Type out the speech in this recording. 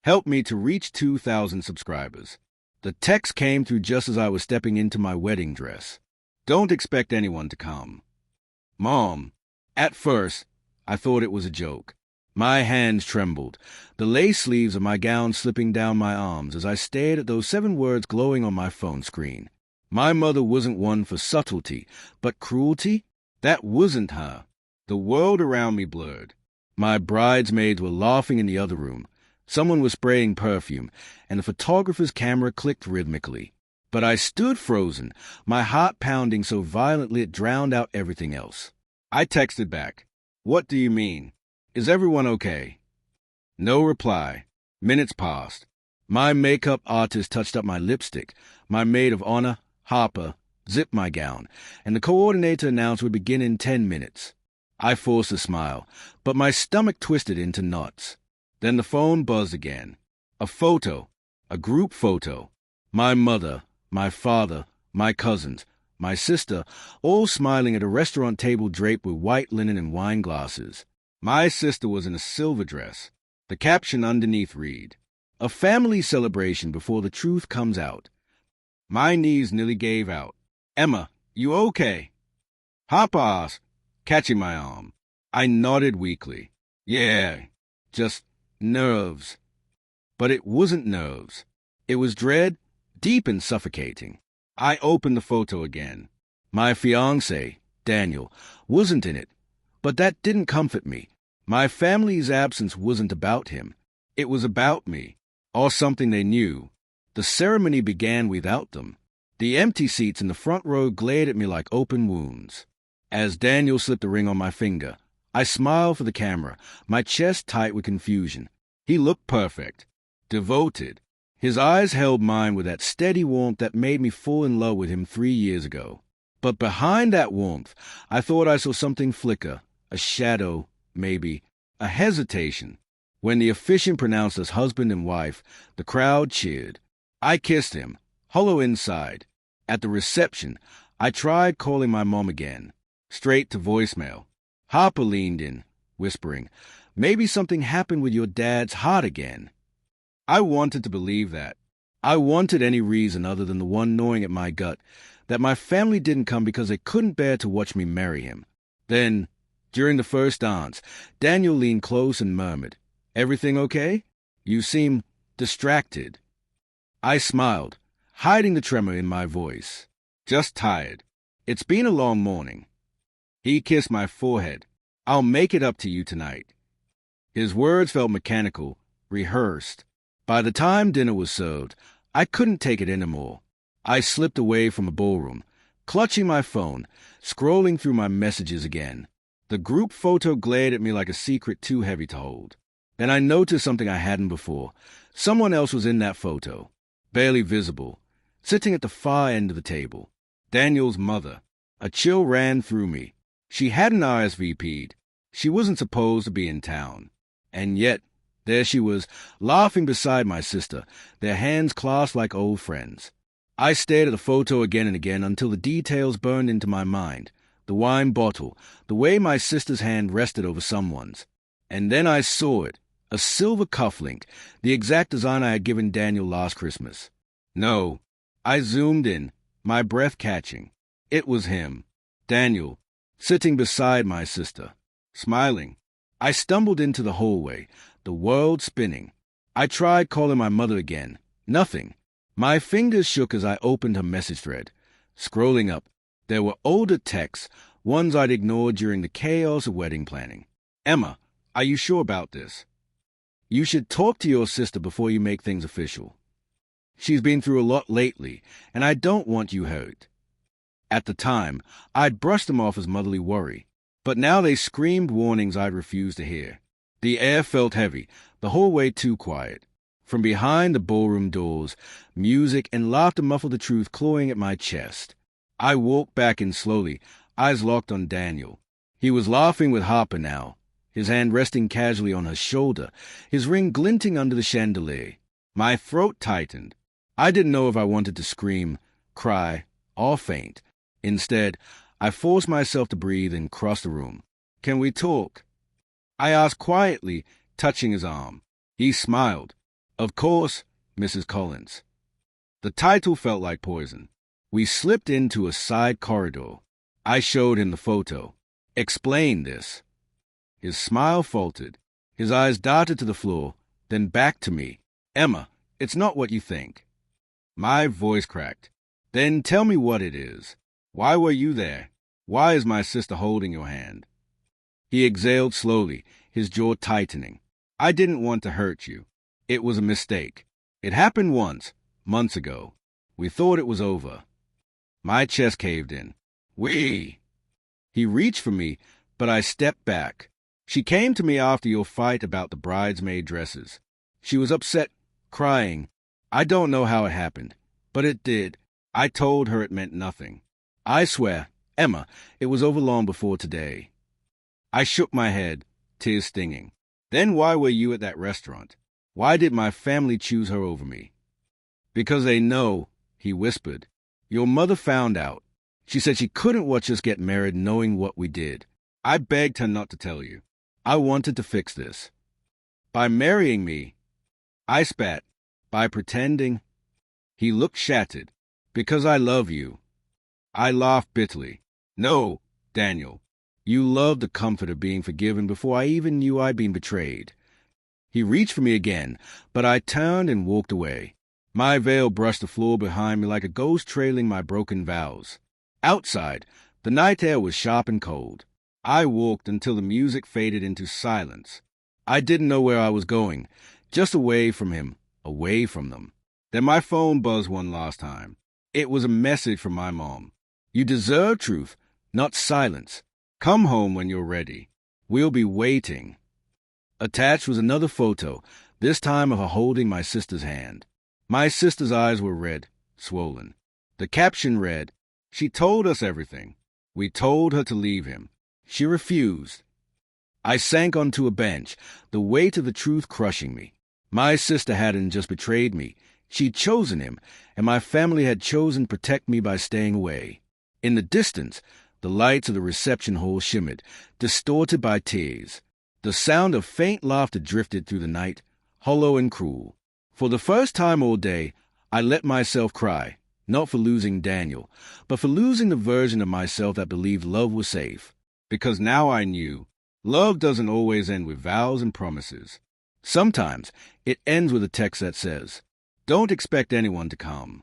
Help me to reach 2,000 subscribers. The text came through just as I was stepping into my wedding dress. Don't expect anyone to come. Mom. At first, I thought it was a joke. My hands trembled, the lace sleeves of my gown slipping down my arms as I stared at those 7 words glowing on my phone screen. My mother wasn't one for subtlety, but cruelty? That wasn't her. The world around me blurred. My bridesmaids were laughing in the other room. Someone was spraying perfume, and the photographer's camera clicked rhythmically. But I stood frozen, my heart pounding so violently it drowned out everything else. I texted back, "What do you mean? Is everyone okay?" No reply. Minutes passed. My makeup artist touched up my lipstick. My maid of honor, Harper, zipped my gown, and the coordinator announced we'd begin in 10 minutes. I forced a smile, but my stomach twisted into knots. Then the phone buzzed again. A photo, a group photo. My mother, my father, my cousins, my sister, all smiling at a restaurant table draped with white linen and wine glasses. My sister was in a silver dress. The caption underneath read, "A family celebration before the truth comes out." My knees nearly gave out. "Emma, you okay?" Harper asked, catching my arm. I nodded weakly. "Yeah, just nerves." But it wasn't nerves. It was dread, deep and suffocating. I opened the photo again. My fiancé, Daniel, wasn't in it, but that didn't comfort me. My family's absence wasn't about him. It was about me, or something they knew. The ceremony began without them. The empty seats in the front row glared at me like open wounds. As Daniel slipped a ring on my finger, I smiled for the camera, my chest tight with confusion. He looked perfect, devoted. His eyes held mine with that steady warmth that made me fall in love with him 3 years ago. But behind that warmth, I thought I saw something flicker, a shadow, maybe, a hesitation. When the officiant pronounced us husband and wife, the crowd cheered. I kissed him, hollow inside. At the reception, I tried calling my mom again, straight to voicemail. Harper leaned in, whispering, "Maybe something happened with your dad's heart again." I wanted to believe that. I wanted any reason other than the one gnawing at my gut, that my family didn't come because they couldn't bear to watch me marry him. Then, during the first dance, Daniel leaned close and murmured, "Everything okay? You seem distracted." I smiled, hiding the tremor in my voice. "Just tired. It's been a long morning." He kissed my forehead. "I'll make it up to you tonight." His words felt mechanical, rehearsed. By the time dinner was served, I couldn't take it anymore. I slipped away from the ballroom, clutching my phone, scrolling through my messages again. The group photo glared at me like a secret too heavy to hold. Then I noticed something I hadn't before. Someone else was in that photo, barely visible, sitting at the far end of the table. Daniel's mother. A chill ran through me. She hadn't RSVP'd. She wasn't supposed to be in town. And yet, there she was, laughing beside my sister, their hands clasped like old friends. I stared at the photo again and again until the details burned into my mind. The wine bottle, the way my sister's hand rested over someone's. And then I saw it, a silver cufflink, the exact design I had given Daniel last Christmas. No, I zoomed in, my breath catching. It was him, Daniel, sitting beside my sister, smiling. I stumbled into the hallway, the world spinning. I tried calling my mother again. Nothing. My fingers shook as I opened her message thread. Scrolling up, there were older texts, ones I'd ignored during the chaos of wedding planning. "Emma, are you sure about this? You should talk to your sister before you make things official. She's been through a lot lately, and I don't want you hurt." At the time, I'd brushed them off as motherly worry, but now they screamed warnings I'd refused to hear. The air felt heavy, the hallway too quiet. From behind the ballroom doors, music and laughter muffled the truth clawing at my chest. I walked back in slowly, eyes locked on Daniel. He was laughing with Harper now, his hand resting casually on her shoulder, his ring glinting under the chandelier. My throat tightened. I didn't know if I wanted to scream, cry, or faint. Instead, I forced myself to breathe and cross the room. "Can we talk?" I asked quietly, touching his arm. He smiled, Of course, Mrs. Collins. The title felt like poison. We slipped into a side corridor. I showed him the photo. Explain this. His smile faltered. His eyes darted to the floor, then back to me. Emma, it's not what you think. My voice cracked. Then tell me what it is. Why were you there? Why is my sister holding your hand? He exhaled slowly, his jaw tightening. I didn't want to hurt you. It was a mistake. It happened once, months ago. We thought it was over. My chest caved in. We. He reached for me, but I stepped back. She came to me after your fight about the bridesmaid dresses. She was upset, crying. I don't know how it happened, but it did. I told her it meant nothing. I swear, Emma, it was over long before today. I shook my head, tears stinging. Then why were you at that restaurant? Why did my family choose her over me? Because they know, he whispered. Your mother found out. She said she couldn't watch us get married knowing what we did. I begged her not to tell you. I wanted to fix this. By marrying me, I spat. By pretending, he looked shattered. Because I love you. I laughed bitterly. No, Daniel. You loved the comfort of being forgiven before I even knew I'd been betrayed. He reached for me again, but I turned and walked away. My veil brushed the floor behind me like a ghost trailing my broken vows. Outside, the night air was sharp and cold. I walked until the music faded into silence. I didn't know where I was going, just away from him, away from them. Then my phone buzzed one last time. It was a message from my mom. You deserve truth, not silence. Come home when you're ready. We'll be waiting. Attached was another photo, this time of her holding my sister's hand. My sister's eyes were red, swollen. The caption read, She told us everything. We told her to leave him. She refused. I sank onto a bench, the weight of the truth crushing me. My sister hadn't just betrayed me. She'd chosen him, and my family had chosen to protect me by staying away. In the distance, the lights of the reception hall shimmered, distorted by tears. The sound of faint laughter drifted through the night, hollow and cruel. For the first time all day, I let myself cry, not for losing Daniel, but for losing the version of myself that believed love was safe. Because now I knew, love doesn't always end with vows and promises. Sometimes it ends with a text that says, Don't expect anyone to come.